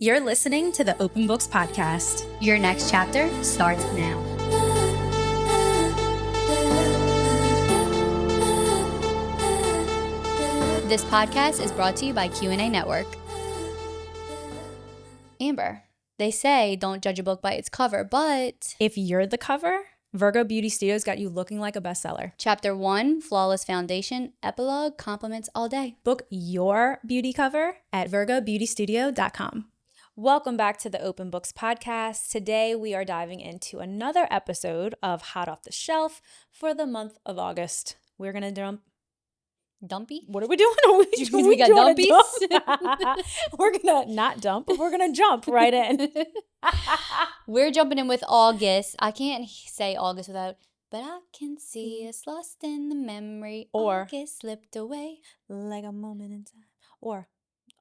You're listening to the Open Books Podcast. Your next chapter starts now. This podcast is brought to you by Q&A Network. Amber, they say don't judge a book by its cover, but If you're the cover, Virgo Beauty Studios got you looking like a bestseller. Chapter 1, Flawless Foundation, Epilogue, Compliments All Day. Book your beauty cover at virgobeautystudio.com. Welcome back to the Open Books Podcast. Today we are diving into another episode of Hot Off the Shelf for the month of August. We're going to jump. Dumpy? What are we doing? We got dumpies? We're going to not dump, but we're going to jump right in. We're jumping in with August. I can't say August without, but I can see us lost in the memory. Or August slipped away. like a moment in time. Or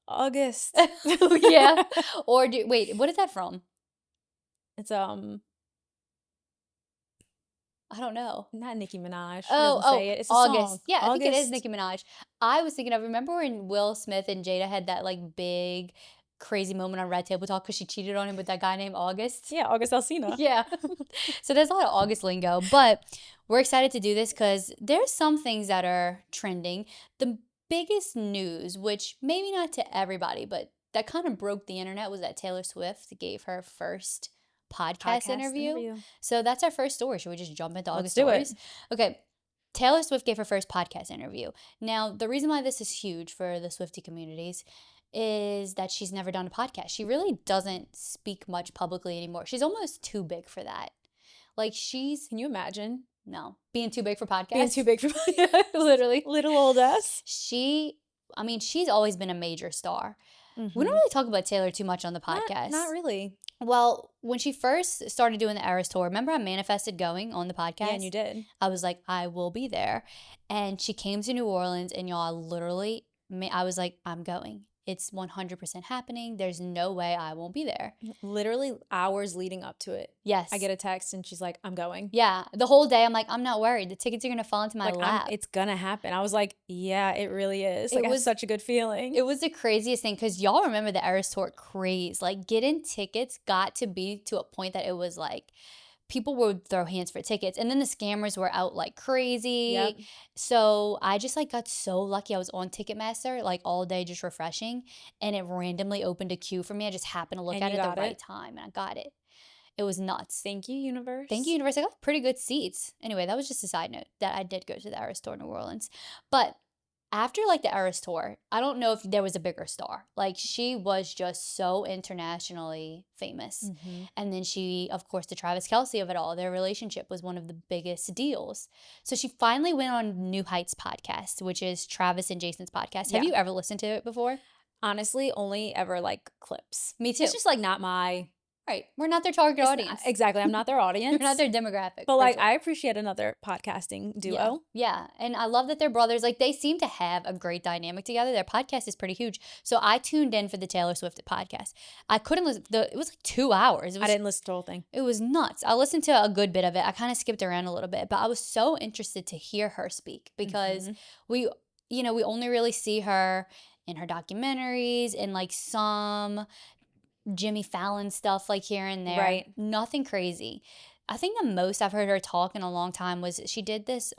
August. Yeah. Or wait, what is that from? It's I don't know. not Nicki Minaj. She Oh, doesn't say it. It's a August. song. Yeah, I think it is August. Nicki Minaj. I was thinking of, remember when Will Smith and Jada had that like big crazy moment on Red Table Talk because she cheated on him with that guy named August? Yeah, August Alsina. Yeah. So there's a lot of August lingo, but we're excited to do this because there's some things that are trending. The biggest news, which maybe not to everybody, but that kind of broke the internet, was that Taylor Swift gave her first podcast interview. So that's our first story. Should we just jump into August stories? Okay. Taylor Swift gave her first podcast interview. Now, the reason why this is huge for the Swiftie communities is that she's never done a podcast. She really doesn't speak much publicly anymore. She's almost too big for that. Like Can you imagine? No. Being too big for podcasts? Being too big for podcasts. Literally. Little old us. She's always been a major star. Mm-hmm. We don't really talk about Taylor too much on the podcast. Not really. Well, when she first started doing the Eras tour, remember I manifested going on the podcast? Yeah, and you did. I was like, I will be there. And she came to New Orleans, and y'all I was like, I'm going. It's 100% happening. There's no way I won't be there. Literally hours leading up to it. Yes. I get a text and she's like, I'm going. Yeah. The whole day I'm like, I'm not worried. The tickets are going to fall into my lap. It's going to happen. I was like, yeah, it really is. Like, it was such a good feeling. It was the craziest thing because y'all remember the Eras tour craze. Like getting tickets got to be to a point that it was like, people would throw hands for tickets, and then the scammers were out like crazy. Yep. So I just like got so lucky. I was on Ticketmaster like all day just refreshing, and it randomly opened a queue for me. I just happened to look at it at the right time, and I got it. It was nuts. Thank you, universe. Thank you, universe. I got pretty good seats. Anyway, that was just a side note that I did go to the Eras tour in New Orleans. But after like the Eras tour, I don't know if there was a bigger star. Like she was just so internationally famous. Mm-hmm. And then she, of course, the Travis Kelce of it all, their relationship was one of the biggest deals. So she finally went on New Heights podcast, which is Travis and Jason's podcast. Have you ever listened to it before? Honestly, only ever like clips. Me too. It's just like not my... Right. We're not their target audience. Exactly. I'm not their audience. You're not their demographic. But like, I appreciate another podcasting duo. Yeah. And I love that they're brothers. Like they seem to have a great dynamic together. Their podcast is pretty huge. So I tuned in for the Taylor Swift podcast. I couldn't listen. It was like 2 hours. I didn't listen to the whole thing. It was nuts. I listened to a good bit of it. I kind of skipped around a little bit, but I was so interested to hear her speak because we only really see her in her documentaries and like some Jimmy Fallon stuff like here and there. Right. Nothing crazy. I think the most I've heard her talk in a long time was she did this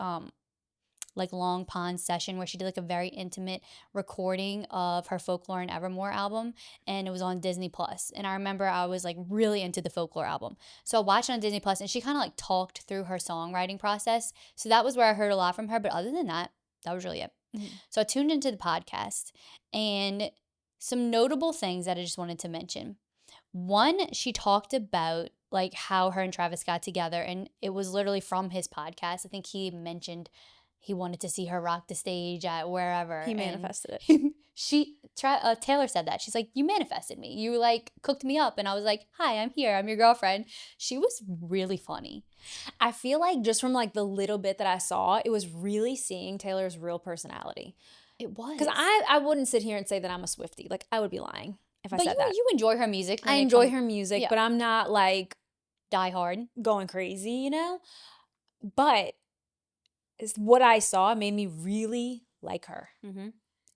like Long Pond session where she did like a very intimate recording of her Folklore and Evermore album, and it was on Disney Plus. And I remember I was like really into the Folklore album. So I watched it on Disney Plus, and she kind of like talked through her songwriting process. So that was where I heard a lot from her, but other than that, that was really it. Mm-hmm. So I tuned into the podcast, and some notable things that I just wanted to mention. One, she talked about like how her and Travis got together, and it was literally from his podcast. I think he mentioned he wanted to see her rock the stage at wherever. He manifested it. Taylor said that. She's like, you manifested me. You like cooked me up. And I was like, hi, I'm here. I'm your girlfriend. She was really funny. I feel like just from like the little bit that I saw, it was really seeing Taylor's real personality. It was. Because I wouldn't sit here and say that I'm a Swiftie. Like I would be lying if I said that. But you enjoy her music. I enjoy her music, but I'm not like die hard going crazy, you know? But what I saw made me really like her. Mm-hmm.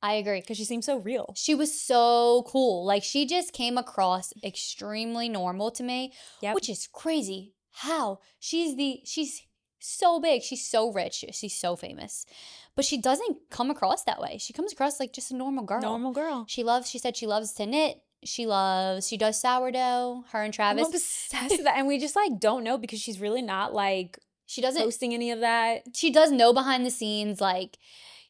I agree. because she seems so real. She was so cool. Like, she just came across extremely normal to me, Yep. which is crazy. How? She's so big. She's so rich. She's so famous. But she doesn't come across that way. She comes across like just a normal girl. Normal girl. She said she loves to knit. She does sourdough. Her and I'm Travis. obsessed with that. And we just like don't know because she's really not like She doesn't, posting any of that. she does know behind the scenes, like,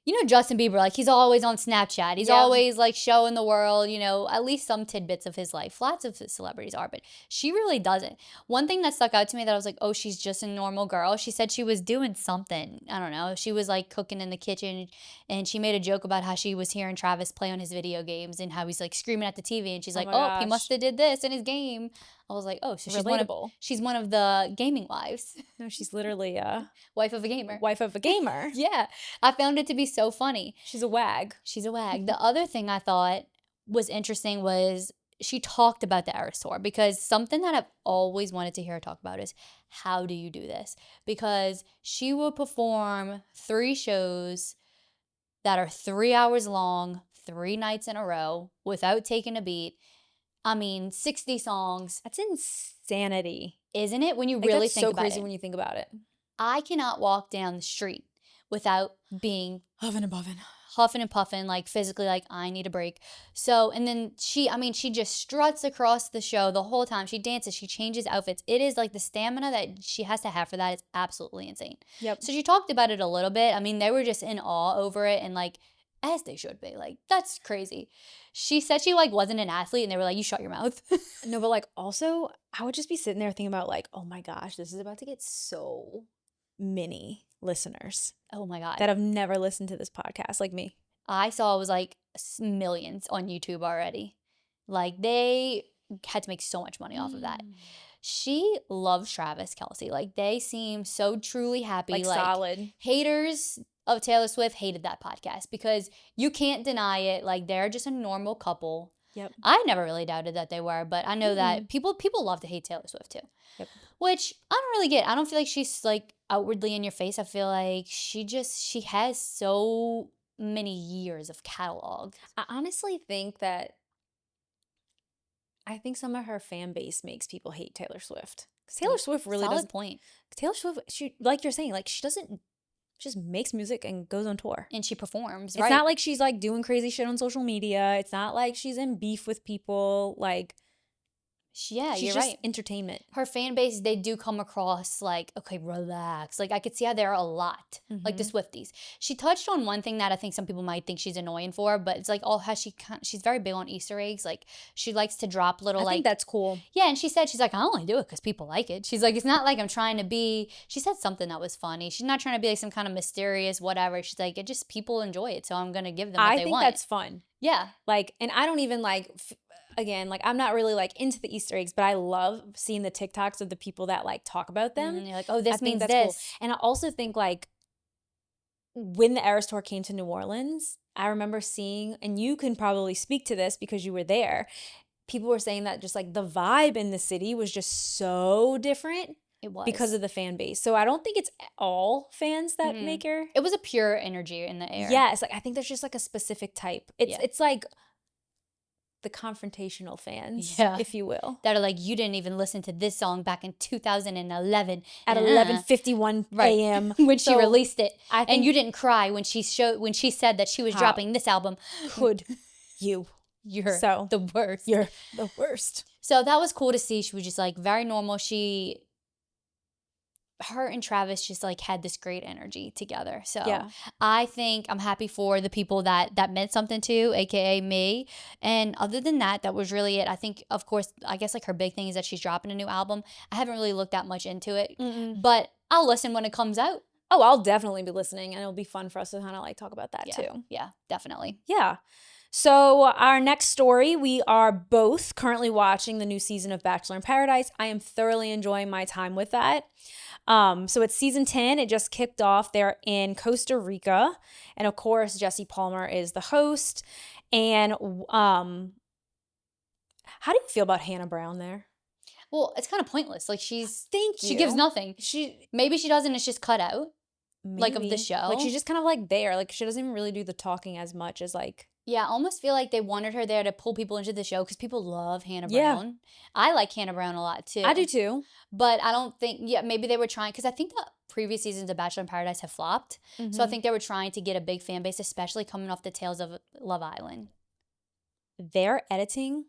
you know, Justin Bieber, like, he's always on Snapchat. He's Yep. always like showing the world, you know, at least some tidbits of his life. Lots of celebrities are, but she really doesn't. One thing that stuck out to me that I was like, oh, she's just a normal girl. She said she was doing something. I don't know. She was like cooking in the kitchen, and she made a joke about how she was hearing Travis play on his video games and how he's like screaming at the TV, and she's like, my oh, he gosh. must have did this in his game. I was like, oh, so Relatable. she's one of the gaming wives. No, she's literally a Wife of a gamer. wife of a gamer. Yeah. I found it to be so funny. She's a wag. She's a wag. The other thing I thought was interesting was she talked about the Eras Tour, because something that I've always wanted to hear her talk about is, how do you do this? Because she will perform 3 shows that are 3 hours long, 3 nights in a row without taking a beat. I mean, 60 songs. That's insanity. Isn't it? When you Like, really that's think so about crazy it. when you think about it. I cannot walk down the street without being Huffing and puffing. huffing and puffing, like physically, like, I need a break. So, and then she just struts across the show the whole time. She dances, she changes outfits. It is like the stamina that she has to have for that is absolutely insane. Yep. So she talked about it a little bit. I mean, they were just in awe over it, and like, as they should be. Like, that's crazy. She said she like wasn't an athlete, and they were like, you shut your mouth. No, but like also, I would just be sitting there thinking about like, oh my gosh, this is about to get so many listeners Oh my God. that have never listened to this podcast like me. I saw it was like millions on YouTube already. Like, they had to make so much money off of that. She loves Travis Kelce. Like, they seem so truly happy. Like solid. Haters of Taylor Swift hated that podcast because you can't deny it. Like, they're just a normal couple. Yep. I never really doubted that they were, but I know that people love to hate Taylor Swift too. Yep. Which I don't really get. I don't feel like she's like outwardly in your face. I feel like she has so many years of catalog. I honestly think that some of her fan base makes people hate Taylor Swift. 'Cause Taylor Swift really Solid doesn't. point. Taylor Swift, she, like you're saying, like she doesn't just makes music and goes on tour. And she performs, It's right? not like she's like doing crazy shit on social media. It's not like she's in beef with people. Like, Yeah, she's you're just right. entertainment. Her fan base, they do come across like, okay, relax. Like, I could see how they're a lot, like the Swifties. She touched on one thing that I think some people might think she's annoying for, but it's like, she's very big on Easter eggs. Like, she likes to drop little, I think that's cool. yeah, and she's like, I only do it because people like it. She's like, it's not like I'm trying to be, she said something that was funny. She's not trying to be like some kind of mysterious whatever. She's like, it just, people enjoy it, so I'm going to give them what they want. I think that's fun. Yeah. Like, and I don't even like, again, like I'm not really like into the Easter eggs, but I love seeing the TikToks of the people that like talk about them. And you're like, oh, this I think means that's this. cool. And I also think like when the Eras Tour came to New Orleans, I remember seeing, and you can probably speak to this because you were there, people were saying that just like the vibe in the city was just so different. It was. Because of the fan base. So I don't think it's all fans that make her. It was a pure energy in the air. Yes, like I think there's just like a specific type. It's like the confrontational fans, if you will. That are like, you didn't even listen to this song back in 2011 at 11:51 a.m. when she released it, and you didn't cry when she said that she was dropping this album. Could you? You're the worst. You're the worst. So that was cool to see. She was just like very normal. Her and Travis just like had this great energy together. So I think I'm happy for the people that meant something to, aka me. And other than that, that was really it. I think, of course, I guess like her big thing is that she's dropping a new album. I haven't really looked that much into it, but I'll listen when it comes out. Oh, I'll definitely be listening, and it'll be fun for us to kind of like talk about that too. Yeah, definitely. Yeah. So our next story, we are both currently watching the new season of Bachelor in Paradise. I am thoroughly enjoying my time with that. So it's season 10. It just kicked off. They're in Costa Rica. And of course, Jesse Palmer is the host. And how do you feel about Hannah Brown there? Well, it's kind of pointless. Like, she Thank you. gives nothing. Maybe she doesn't, it's just cut out. Like, of the Maybe. show? Like, she's just kind of, like, there. Like, she doesn't even really do the talking as much as, like... Yeah, I almost feel like they wanted her there to pull people into the show because people love Hannah Yeah. Brown. I like Hannah Brown a lot, too. I do, too. But I don't think, maybe they were trying, because I think the previous seasons of Bachelor in Paradise have flopped. So I think they were trying to get a big fan base, especially coming off the tails of Love Island. Their editing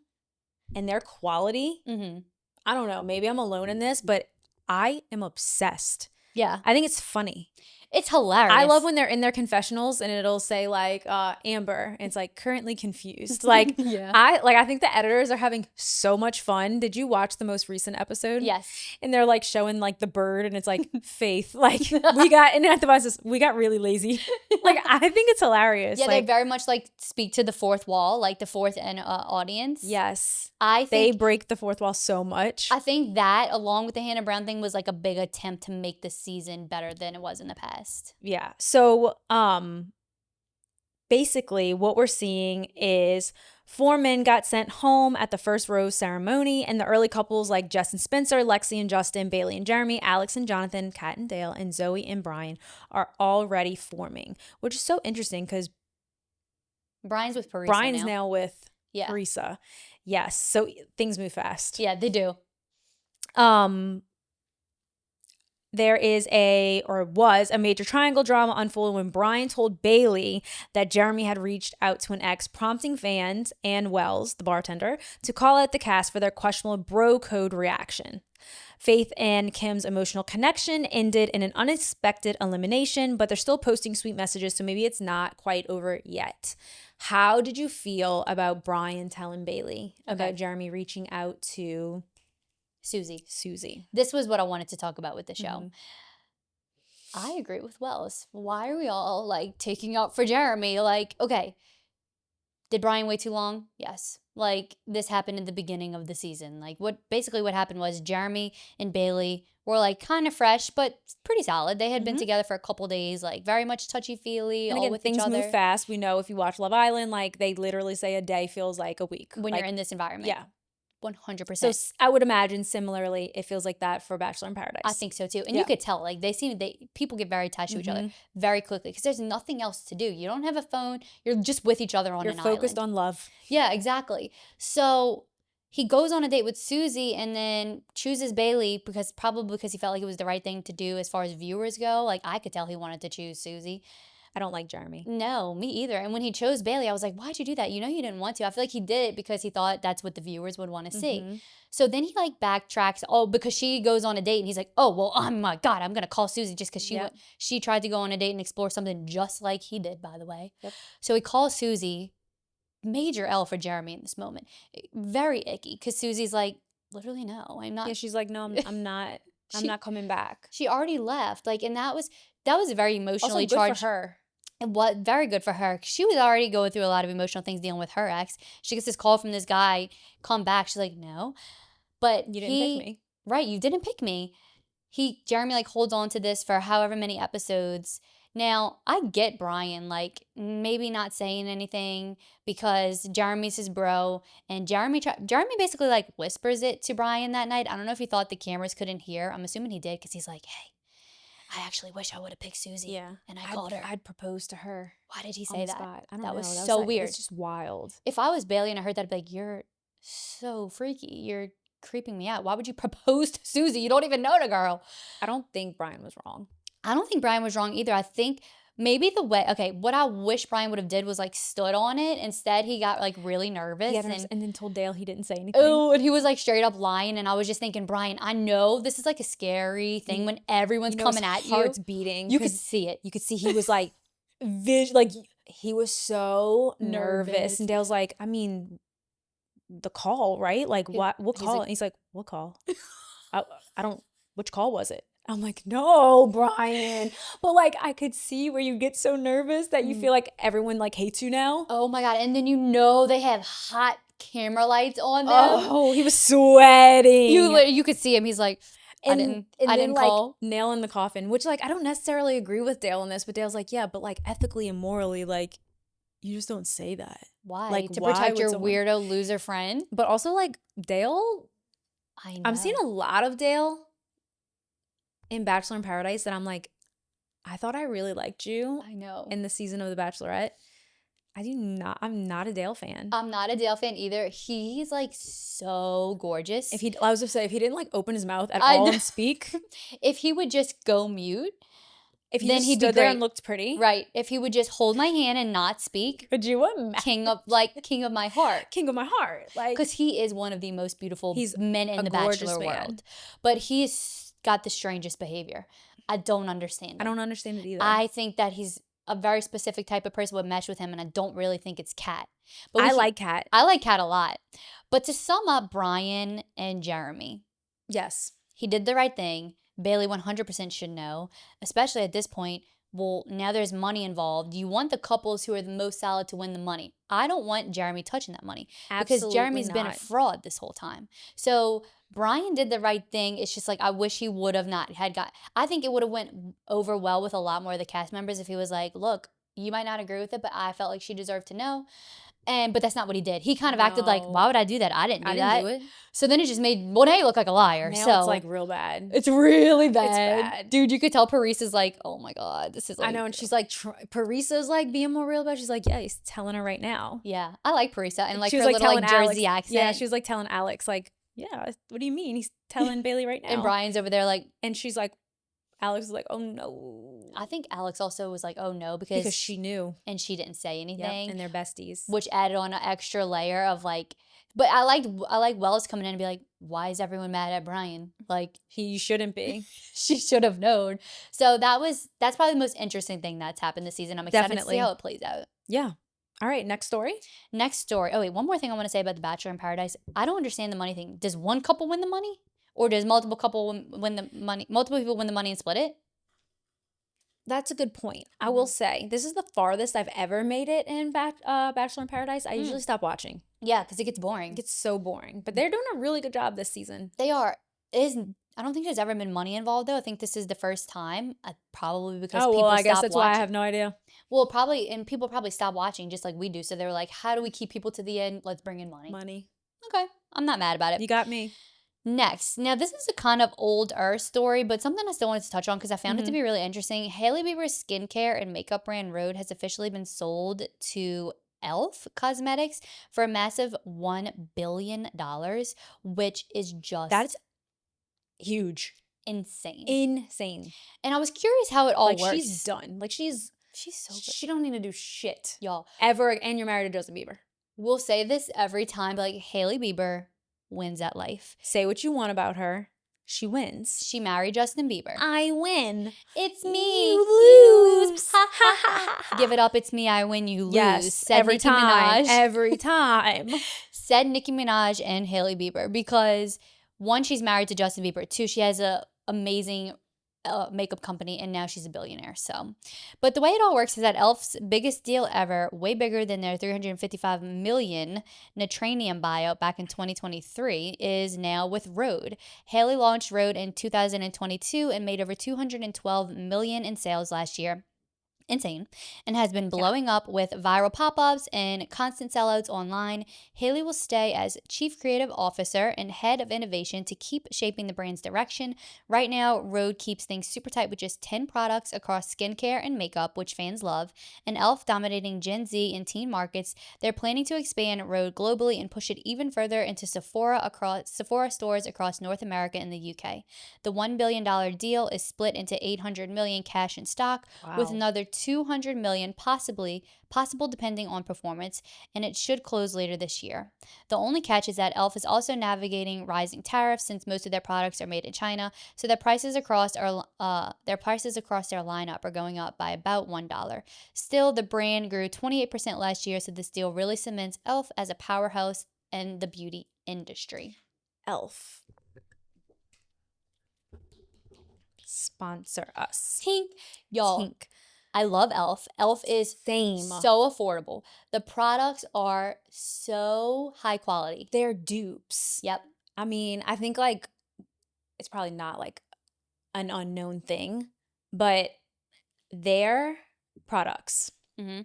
and their quality, I don't know, maybe I'm alone in this, but I am obsessed. Yeah. I think it's funny. It's hilarious. I love when they're in their confessionals and it'll say like Amber and it's like currently confused. Like Yeah. I think the editors are having so much fun. Did you watch the most recent episode? Yes. And they're like showing like the bird and it's like Faith. Like we got really lazy. Like I think it's hilarious. Yeah, like, they very much like speak to the fourth wall, like the fourth and audience. yes. I They think break the fourth wall so much. I think that, along with the Hannah Brown thing, was like a big attempt to make the season better than it was in the past. Yeah. So basically what we're seeing is 4 men got sent home at the first rose ceremony, and the early couples like Jess and Spencer, Lexi and Justin, Bailey and Jeremy, Alex and Jonathan, Kat and Dale, and Zoe and Brian are already forming, which is so interesting because Brian's with Parisa Brian's now with Yeah. Parisa. Yes. So things move fast. Yeah, they do. There was a major triangle drama unfolding when Brian told Bailey that Jeremy had reached out to an ex, prompting fans and Wells, the bartender, to call out the cast for their questionable bro code reaction. Faith and Kim's emotional connection ended in an unexpected elimination, but they're still posting sweet messages, so maybe it's not quite over yet. How did you feel about Brian telling Bailey about Jeremy reaching out to Susie? This was what I wanted to talk about with the show. I agree with Wells. Why are we all like taking up for Jeremy? Like, okay, did Brian wait too long? Yes. Like, this happened in the beginning of the season. Like, what happened was Jeremy and Bailey were like kind of fresh, but pretty solid. They had been together for a couple days, like very much touchy-feely, all with each other. Things move fast. We know if you watch Love Island, like they literally say a day feels like a week. When like, you're in this environment. Yeah. 100%. So I would imagine similarly it feels like that for Bachelor in Paradise. I think so too. And you could tell, like, people get very attached to each other very quickly because there's nothing else to do. You don't have a phone. You're just with each other on an island. You're focused on love. Yeah, exactly. So he goes on a date with Susie and then chooses Bailey because he felt like it was the right thing to do as far as viewers go. Like, I could tell he wanted to choose Susie. I don't like Jeremy. No, me either. And when he chose Bailey, I was like, why'd you do that? You know you didn't want to. I feel like he did it because he thought that's what the viewers would want to see. So then he like backtracks, because she goes on a date and he's like, oh, well, oh my God, I'm going to call Susie just because she tried to go on a date and explore something just like he did, by the way. Yep. So he calls Susie. Major L for Jeremy in this moment. Very icky because Susie's like, literally, no, I'm not. Yeah, she's like, no, I'm not. I'm not coming back. She already left. Like, and that was very emotionally also good charged. for her. It was very good for her. She was already going through a lot of emotional things dealing with her ex. She gets this call from this guy, come back. She's like, no. But you didn't pick me. Right, you didn't pick me. Jeremy like holds on to this for however many episodes. Now, I get Brian, like, maybe not saying anything because Jeremy's his bro. And Jeremy basically like whispers it to Brian that night. I don't know if he thought the cameras couldn't hear. I'm assuming he did because he's like, hey, I actually wish I would have picked Susie. Yeah. And I called her. I'd propose to her. Why did he say that? Spot. I don't know. That was so weird. It's just wild. If I was Bailey and I heard that, I'd be like, you're so freaky. You're creeping me out. Why would you propose to Susie? You don't even know the girl. I don't think Brian was wrong. I don't think Brian was wrong either. I think maybe what I wish Brian would have did was like stood on it. Instead, he got like really nervous and then told Dale he didn't say anything. Oh, and he was like straight up lying. And I was just thinking, Brian, I know this is like a scary thing when everyone's coming at you. Heart's beating. You could see it. You could see he was like, he was so nervous. And Dale's like, I mean, the call, right? Like, what call? And he's like, what call? I don't, which call was it? I'm like, no, Brian. But like, I could see where you get so nervous that you feel like everyone like hates you now. Oh my God. And then they have hot camera lights on them. Oh, he was sweating. You could see him. He's like, I didn't call. Like, nail in the coffin, which like, I don't necessarily agree with Dale on this, but Dale's like, yeah, but like ethically and morally, like, you just don't say that. Why? Like, to protect your weirdo loser friend? But also like Dale, I know. I'm seeing a lot of Dale in Bachelor in Paradise that I'm like, I thought I really liked you I know. in the season of The Bachelorette. I'm not a Dale fan. I'm not a Dale fan either. He's like so gorgeous. I was gonna say, if he didn't like open his mouth at I all know. and speak, If he would just go mute, if he then just he'd be stood there great. and looked pretty, Right. If he would just hold my hand and not speak, could you imagine? king of my heart. King of my heart, like, Because he is one of the most beautiful He's men in a the gorgeous Bachelor man. world. But he's got the strangest behavior. I don't understand it. I don't understand it either. I think that he's a very specific type of person would mesh with him, and I don't really think it's Kat. But I like Kat. I like Kat a lot. But to sum up Brian and Jeremy, Yes. he did the right thing. Bailey 100% should know, especially at this point. Well, now there's money involved. You want the couples who are the most solid to win the money. I don't want Jeremy touching that money because Absolutely Jeremy's been a not. fraud this whole time. So Brian did the right thing. It's just like I wish he would have not had got. I think it would have went over well with a lot more of the cast members if he was like, "Look, you might not agree with it, but I felt like she deserved to know." But that's not what he did. He kind of acted like, No. "Why would I do that? I didn't do that." do it. So then it just made Monet look like a liar. Now so it's like real bad. it's really bad. bad. Dude, you could tell Parisa's like, "Oh my God, this is like." I know, and she's like, Parisa's like being more real about it. She's like, yeah, he's telling her right now. Yeah, I like Parisa and like She her was little like Alex, Jersey accent. Yeah, she was like telling Alex, like, yeah, what do you mean? He's telling Bailey right now. And Brian's over there like, And she's like, Alex is like, oh no. I think Alex also was like, "Oh no," because she knew. and she didn't say anything, And they're besties. which added on an extra layer of like. But I like Wells coming in and be like, "Why is everyone mad at Brian?" Like He shouldn't be. she should have known. So that's probably the most interesting thing that's happened this season. I'm excited to Definitely. see how it plays out. Yeah. All right, next story. Next story. Oh wait, one more thing I want to say about The Bachelor in Paradise. I don't understand the money thing. Does one couple win the money, or does multiple win the money? Multiple people win the money and split it? That's a good point. I will say, this is the farthest I've ever made it in Bachelor in Paradise. I usually stop watching. Yeah, because it gets boring. It gets so boring. But they're doing a really good job this season. They are. I don't think there's ever been money involved though. I think this is the first time. Probably because people I guess stopped that's watching. why I have no idea. Well, probably, and people probably stop watching just like we do. So they were like, "How do we keep people to the end? Let's bring in money." Money. Okay, I'm not mad about it. You got me. Next, now this is a kind of older story, but something I still wanted to touch on because I found it to be really interesting. Hailey Bieber's skincare and makeup brand Rhode has officially been sold to Elf Cosmetics for a massive $1 billion, which is just That's huge. insane. Insane. And I was curious how it all Like, works. she's done. Like, she's so good. she don't need to do shit. Y'all, Ever. And you're married to Justin Bieber. we'll say this every time, but like Hailey Bieber wins at life. Say what you want about her. She wins. She married Justin Bieber. I win. It's me. You lose. Ha ha ha ha. Give it up. It's me. I win. You lose. Yes. Said Every Nicki time. Minaj. Every time. Said Nicki Minaj and Hailey Bieber because one, she's married to Justin Bieber. Two, she has a amazing makeup company, and now she's a billionaire. So, but the way it all works is that Elf's biggest deal ever, way bigger than their $355 million Natranium buyout back in 2023, is now with Rhode. Hailey launched Rhode in 2022 and made over $212 million in sales last year. Insane, and has been blowing up with viral pop-ups and constant sellouts online. Hailey will stay as Chief Creative Officer and Head of Innovation to keep shaping the brand's direction. Right now, Rhode keeps things super tight with just 10 products across skincare and makeup, which fans love. And Elf dominating Gen Z and teen markets, they're planning to expand Rhode globally and push it even further into Sephora stores across North America and the UK. The $1 billion deal is split into $800 million cash and stock, with another $200 million possible depending on performance, and it should close later this year. The only catch is that Elf is also navigating rising tariffs since most of their products are made in China, so their prices across their lineup are going up by about $1. Still, the brand grew 28% last year, so this deal really cements Elf as a powerhouse in the beauty industry. Elf. Sponsor us. Tink. Y'all. Tink. I love Elf. Elf is Same. so affordable. The products are so high quality. They're dupes. Yep. I mean, I think like it's probably not like an unknown thing, but their products. Mm-hmm.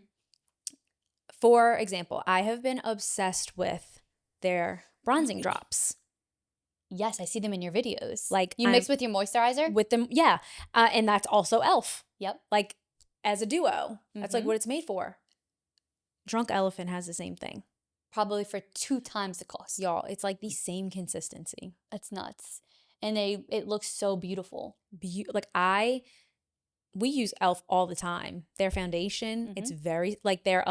For example, I have been obsessed with their bronzing drops. Yes, I see them in your videos. Like, You mix with your moisturizer? with them, yeah. And that's also e.l.f. Yep. Like, as a duo. That's like Mhm. what it's made for. Drunk Elephant has the same thing. Probably for 2 times the cost. Y'all, it's like the same consistency. That's nuts. And it looks so beautiful. We use e.l.f. all the time. Their foundation, it's very, like their,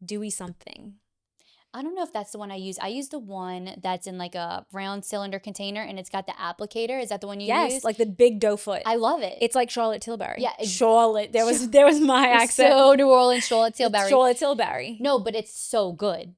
dewy something. I don't know if that's the one I use. I use the one that's in like a round cylinder container and it's got the applicator. Is that the one you use? Yes, like the big doe foot. I love it. It's like Charlotte Tilbury. Yeah, Charlotte. There was my accent. So New Orleans, Charlotte Tilbury. Charlotte Tilbury. No, but it's so good.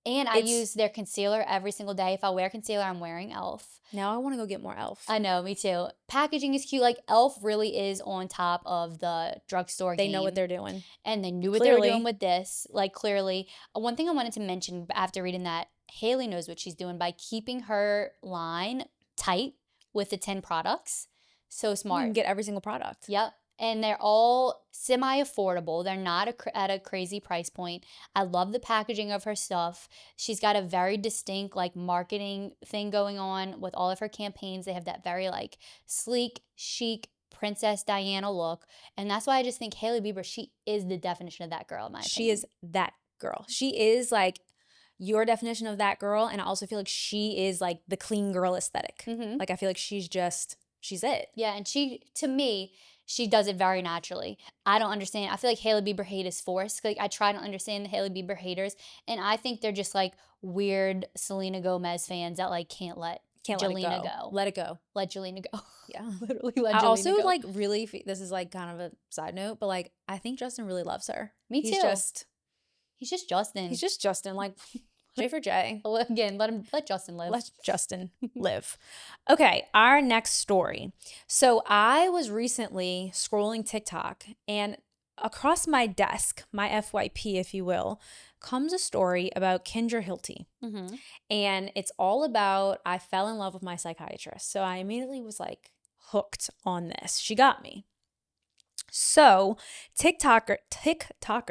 And I It's- use their concealer every single day. If I wear concealer, I'm wearing e.l.f. Now I want to go get more e.l.f. I know, me too. Packaging is cute. Like e.l.f. really is on top of the drugstore They game. know what they're doing. And they knew what they were Clearly. doing with this. Like, clearly. One thing I wanted to mention after reading that, Hailey knows what she's doing by keeping her line tight with the 10 products. So You smart. can get every single product. Yep. And they're all semi-affordable. They're not at a crazy price point. I love the packaging of her stuff. She's got a very distinct like marketing thing going on with all of her campaigns. They have that very like sleek, chic Princess Diana look. And that's why I just think Hailey Bieber, she is the definition of that girl, in my opinion. She is that girl. She is like your definition of that girl. And I also feel like she is like the clean girl aesthetic. Mhm. Like I feel like she's it. Yeah, and to me, she does it very naturally. I don't understand. I feel like Hailey Bieber hate is forced. Like I try to understand the Hailey Bieber haters, and I think they're just like weird Selena Gomez fans that like can't let Jelena go. Let it go. Let Jelena go. Yeah. Literally let I Jelena also go. like really, this is like kind of a side note, but like I think Justin really loves her. Me too. He's just Justin. He's just Justin, like J for J. Again, let Justin live. Let Justin live. Okay, our next story. So I was recently scrolling TikTok and across my desk, my FYP, if you will, comes a story about Kendra Hilty. Mm-hmm. And it's all about I fell in love with my psychiatrist. So I immediately was like hooked on this. She got me. So TikToker Tick-tock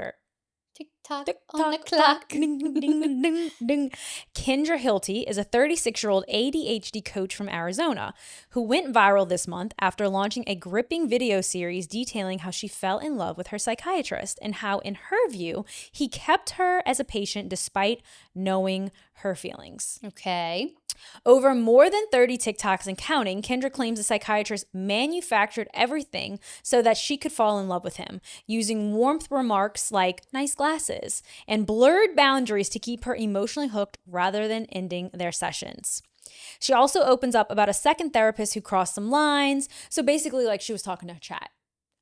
on the clock. Ding, ding, ding, ding, ding. Kendra Hilty is a 36-year-old ADHD coach from Arizona who went viral this month after launching a gripping video series detailing how she fell in love with her psychiatrist and how, in her view, he kept her as a patient despite knowing her feelings. Okay. Over more than 30 TikToks and counting, Kendra claims the psychiatrist manufactured everything so that she could fall in love with him, using warmth remarks like nice glasses and blurred boundaries to keep her emotionally hooked rather than ending their sessions. She also opens up about a second therapist who crossed some lines. So basically, like she was talking to her chat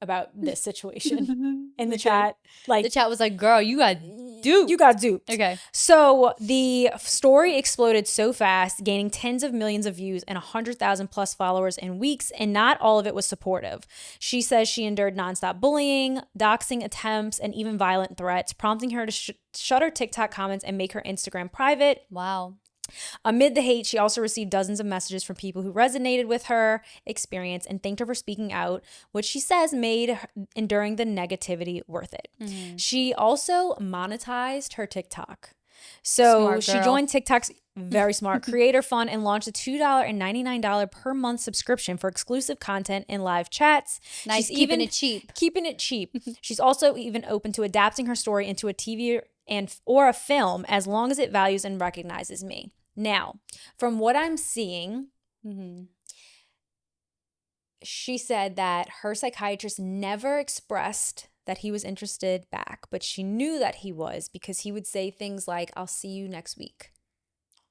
about this situation in the chat. Like The chat was like, girl, you got duped. You got duped. Okay. So the story exploded so fast, gaining tens of millions of views and 100,000 plus followers in weeks, and not all of it was supportive. She says she endured nonstop bullying, doxing attempts, and even violent threats, prompting her to shut her TikTok comments and make her Instagram private. Wow. Amid the hate, she also received dozens of messages from people who resonated with her experience and thanked her for speaking out, which she says made enduring the negativity worth it. Mm-hmm. She also monetized her TikTok. So she joined TikTok's very smart creator fund and launched a $2.99 per month subscription for exclusive content and live chats. Nice, She's keeping it cheap. Keeping it cheap. She's also even open to adapting her story into a TV or a film as long as it values and recognizes me. Now, from what I'm seeing, she said that her psychiatrist never expressed that he was interested back, but she knew that he was because he would say things like, I'll see you next week.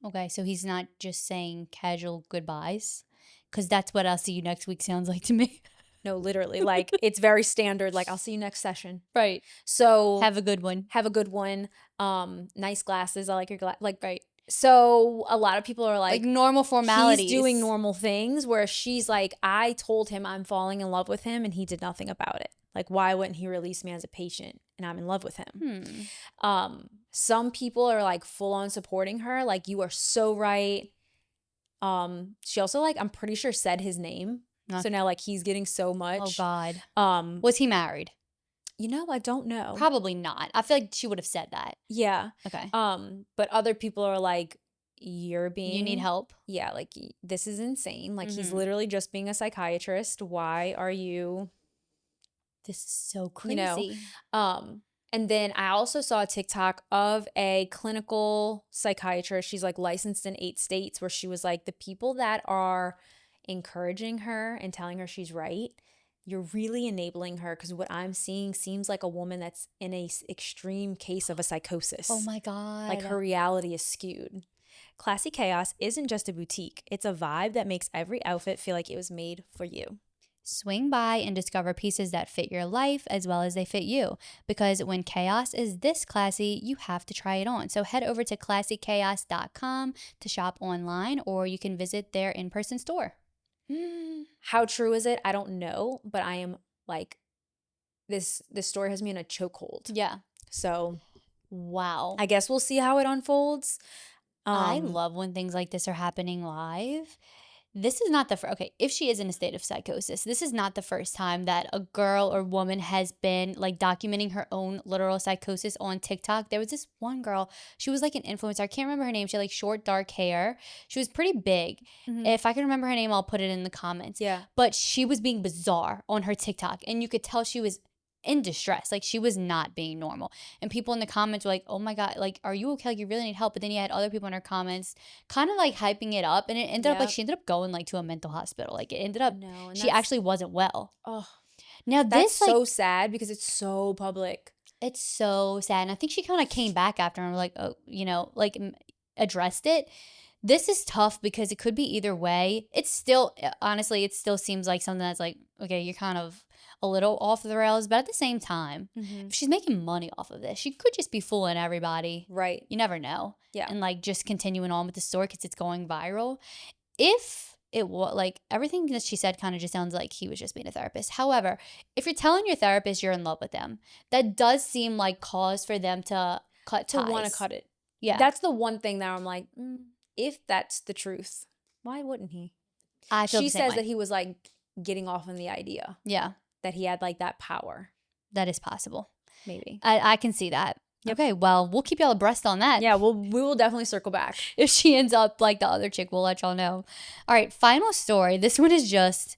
Okay, so he's not just saying casual goodbyes, because that's what I'll see you next week sounds like to me. No, literally. Like, it's very standard. Like, I'll see you next session. Right. So have a good one. Have a good one. Nice glasses. I like your glasses. Like, right. So a lot of people are like normal formalities. He's doing normal things, where she's like, I told him I'm falling in love with him and he did nothing about it. Like, why wouldn't he release me as a patient and I'm in love with him? Some people are like full on supporting her. Like, you are so right. She also like, I'm pretty sure said his name. So now like he's getting so much. Oh God. Was he married? You know, I don't know. Probably not. I feel like she would have said that. Yeah. Okay. But other people are like, you're being, You need help. yeah, like this is insane. Like he's Mm-hmm. literally just being a psychiatrist. Why are you, This is so you know? crazy. And then I also saw a TikTok of a clinical psychiatrist. She's like licensed in 8 states, where she was like, the people that are encouraging her and telling her she's right, you're really enabling her, because what I'm seeing seems like a woman that's in a extreme case of a psychosis. Oh my Like God. her reality is skewed. Classy Chaos isn't just a boutique. It's a vibe that makes every outfit feel like it was made for you. Swing by and discover pieces that fit your life as well as they fit you. Because when chaos is this classy, you have to try it on. So head over to classychaos.com to shop online, or you can visit their in-person store. How true is it? I don't know, but I am like, this story has me in a chokehold. Yeah. So Wow. I guess we'll see how it unfolds. I love when things like this are happening live. This is not the first, okay, if she is in a state of psychosis, this is not the first time that a girl or woman has been like documenting her own literal psychosis on TikTok. There was this one girl, she was like an influencer. I can't remember her name. She had like short, dark hair. She was pretty big. If I can remember her name, I'll put it in the comments. Yeah. But she was being bizarre on her TikTok, and you could tell she was in distress. Like she was not being normal. And people in the comments were like, oh my God, like, are you okay? Like you really need help. But then you had other people in her comments kind of like hyping it up. And it ended up like, she ended up going like to a mental hospital. Like it ended up, she actually wasn't well. Oh, Now that's this like, so sad, because it's so public. it's so sad. And I think she kind of came back after and like, oh, you know, like addressed it. This is tough because it could be either way. It's still, honestly, it still seems like something that's like, okay, you're kind of a little off the rails, but at the same time, if she's making money off of this, she could just be fooling everybody. Right. You never know. Yeah. And like just continuing on with the story because it's going viral. If it was like everything that she said kind of just sounds like he was just being a therapist. However, if you're telling your therapist you're in love with them, that does seem like cause for them to cut ties. To want to cut it. Yeah. That's the one thing that I'm like, if that's the truth, why wouldn't he? I feel She the same says way. that he was like getting off on the idea. Yeah. That he had like that power. That is possible. Maybe. I can see that. Yep. Okay, well, we'll keep y'all abreast on that. Yeah, we will definitely circle back. If she ends up like the other chick, we'll let y'all know. All right, final story. This one is just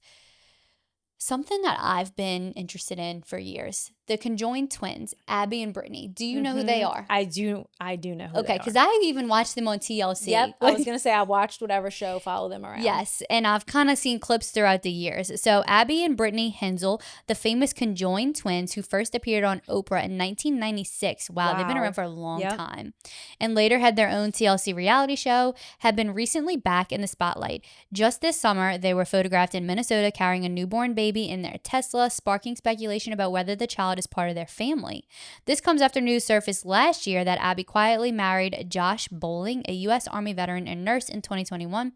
something that I've been interested in for years. The conjoined twins, Abby and Brittany. Do you know who they are? I do know who they are. Okay, because I even watched them on TLC. Yep, I was going to say I watched whatever show, follow them around. Yes, and I've kind of seen clips throughout the years. So Abby and Brittany Hensel, the famous conjoined twins who first appeared on Oprah in 1996. Wow. They've been around for a long time. And later had their own TLC reality show, have been recently back in the spotlight. Just this summer, they were photographed in Minnesota carrying a newborn baby in their Tesla, sparking speculation about whether the child is part of their family. This comes after news surfaced last year that Abby quietly married Josh Bowling, a U.S. Army veteran and nurse, in 2021.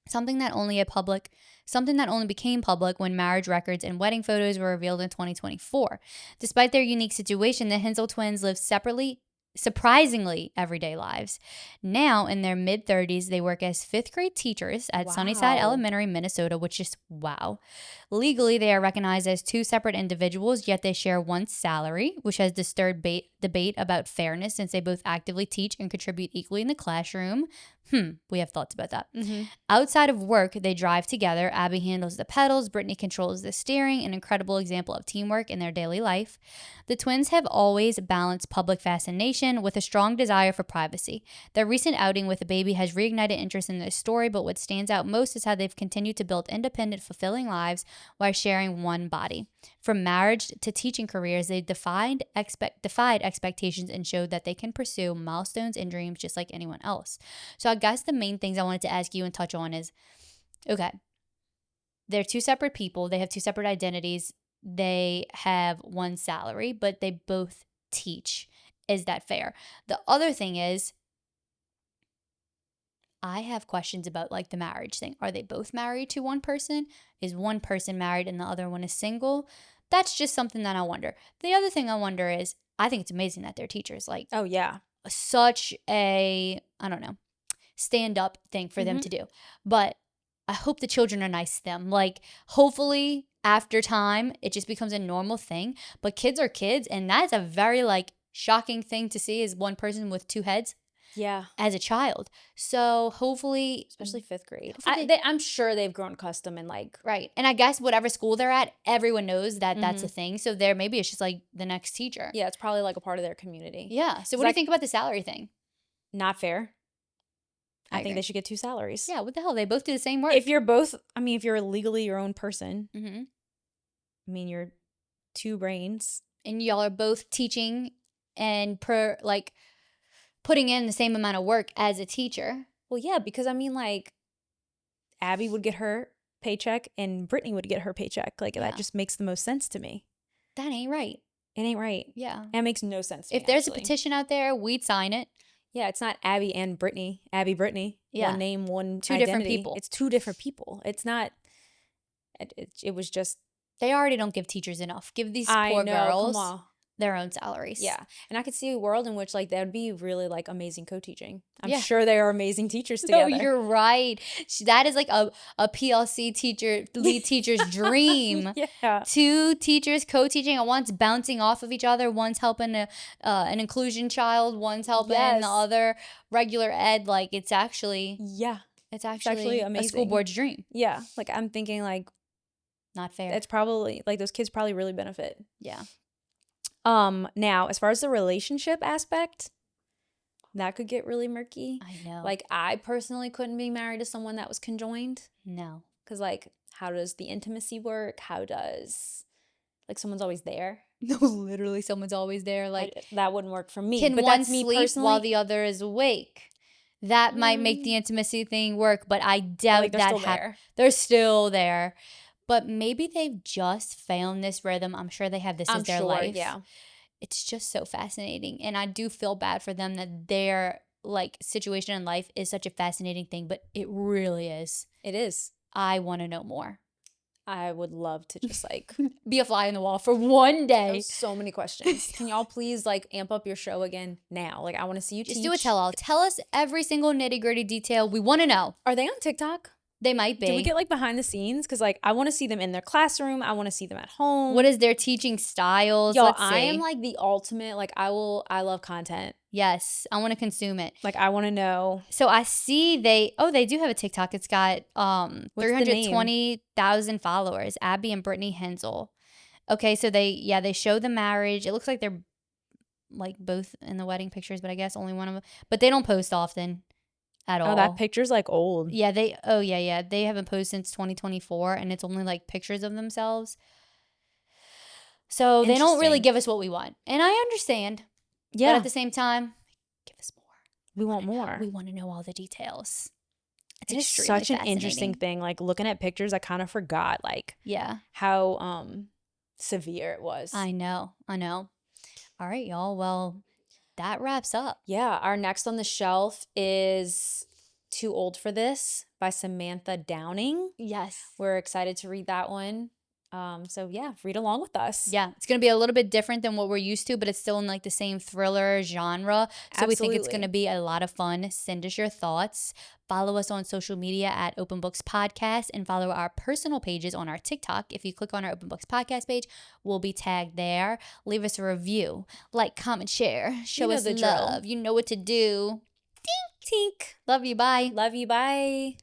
Something that only became public when marriage records and wedding photos were revealed in 2024. Despite their unique situation, the Hensel twins live separately, surprisingly everyday lives. Now, in their mid-30s, they work as 5th grade teachers at Sunnyside Elementary, Minnesota, which is wow. Legally, they are recognized as 2 separate individuals, yet they share one salary, which has disturbed debate about fairness since they both actively teach and contribute equally in the classroom. We have thoughts about that. Outside of work, they drive together. Abby handles the pedals, Brittany controls the steering, an incredible example of teamwork in their daily life. The twins have always balanced public fascination with a strong desire for privacy. Their recent outing with a baby has reignited interest in their story, but what stands out most is how they've continued to build independent, fulfilling lives while sharing one body. From marriage to teaching careers, they defied expectations and showed that they can pursue milestones and dreams just like anyone else. So I guess the main things I wanted to ask you and touch on is, okay, they're 2 separate people. They have 2 separate identities. They have one salary, but they both teach. Is that fair? The other thing is, I have questions about like the marriage thing. Are they both married to one person? Is one person married and the other one is single? That's just something that I wonder. The other thing I wonder is, I think it's amazing that they're teachers. Like, oh yeah, such a, I don't know, stand up thing for them to do. But I hope the children are nice to them. Like, hopefully after time, it just becomes a normal thing. But kids are kids, and that's a very like shocking thing to see, is one person with 2 heads. Yeah. as a child. So hopefully, Especially 5th grade. Hopefully I'm sure they've grown custom and like. right. And I guess whatever school they're at, everyone knows that that's a Mhm. thing. So there, maybe it's just like the next teacher. Yeah, it's probably like a part of their community. Yeah. So It's what do you like- think about the salary thing? Not fair. I think agree. they should get 2 salaries. Yeah. What the hell? They both do the same work. If you're both, I mean, if you're legally your own person, hmm I mean, you're 2 brains. And y'all are both teaching and putting in the same amount of work as a teacher. Well, yeah, because I mean, like, Abby would get her paycheck and Brittany would get her paycheck. Like, Yeah. that just makes the most sense to me. That ain't right. It ain't right. Yeah. It makes no sense to If me, there's actually. a petition out there, we'd sign it. Yeah, it's not Abby and Brittany. Abby, Brittany. Yeah. One name, one Two different identity. people. It's 2 different people. It's not. It was just. They already don't give teachers enough. Give these I poor know. girls Come on. their own salaries. Yeah, and I could see a world in which like that would be really like amazing co-teaching. I'm Yeah. sure they are amazing teachers No, together. you're right. That is like a PLC teacher, lead teacher's dream. Yeah. 2 teachers co-teaching at once, bouncing off of each other. One's helping an inclusion child. One's helping Yes. the other regular ed. Like it's actually actually a school amazing. board's dream. Yeah. Like I'm thinking like Not fair. it's probably like those kids probably really benefit. Yeah. Now as far as the relationship aspect, that could get really murky. I know. Like I personally couldn't be married to someone that was conjoined no. because like how does the intimacy work? How does like someone's always there? No, literally, someone's always there. Like, That wouldn't work for me. can but one that's me sleep personally. while the other is awake? That might make the intimacy thing work, but I doubt like they're that still there. They're still there. But maybe they've just found this rhythm. I'm sure they have this I'm as their sure, life. yeah. It's just so fascinating. And I do feel bad for them that their like situation in life is such a fascinating thing, but it really is. It is. I want to know more. I would love to just like Be a fly in the wall for one day. there's so many questions. Can y'all please like amp up your show again now? Like I want to see you Just teach. do a tell all. Tell us every single nitty gritty detail. We want to know. Are they on TikTok? They might be. Do we get like behind the scenes? Because like I want to see them in their classroom. I want to see them at home. What is their teaching styles? Y'all, Let's I see. am like the ultimate. Like I love content. Yes, I want to consume it. Like I want to know. So I see they do have a TikTok. It's got What's the name? 320,000 followers. Abby and Brittany Hensel. Okay, so they show the marriage. It looks like they're like both in the wedding pictures, but I guess only one of them. But they don't post often at all. Oh, that picture's like old. Yeah, they haven't posted since 2024, and it's only like pictures of themselves. So they don't really Interesting. give us what we want. And I understand. But Yeah, at the same time, give us more. we want more. We want to know all the details. It's It's extremely such an interesting fascinating. thing. Like looking at pictures, I kind of forgot like Yeah, how severe it was. I know. All right, y'all. Well, that wraps up. Yeah, our next on the shelf is Too Old for This by Samantha Downing. Yes. We're excited to read that one. So yeah, read along with us. Yeah, it's going to be a little bit different than what we're used to, but it's still in like the same thriller genre. So we think it's Absolutely. going to be a lot of fun. Send us your thoughts. Follow us on social media at Open Books Podcast and follow our personal pages on our TikTok. If you click on our Open Books Podcast page, we'll be tagged there. Leave us a review. Like, comment, share. Show know us the drill. love. You know what to do. Tink, tink. Love you. Bye. Love you. Bye.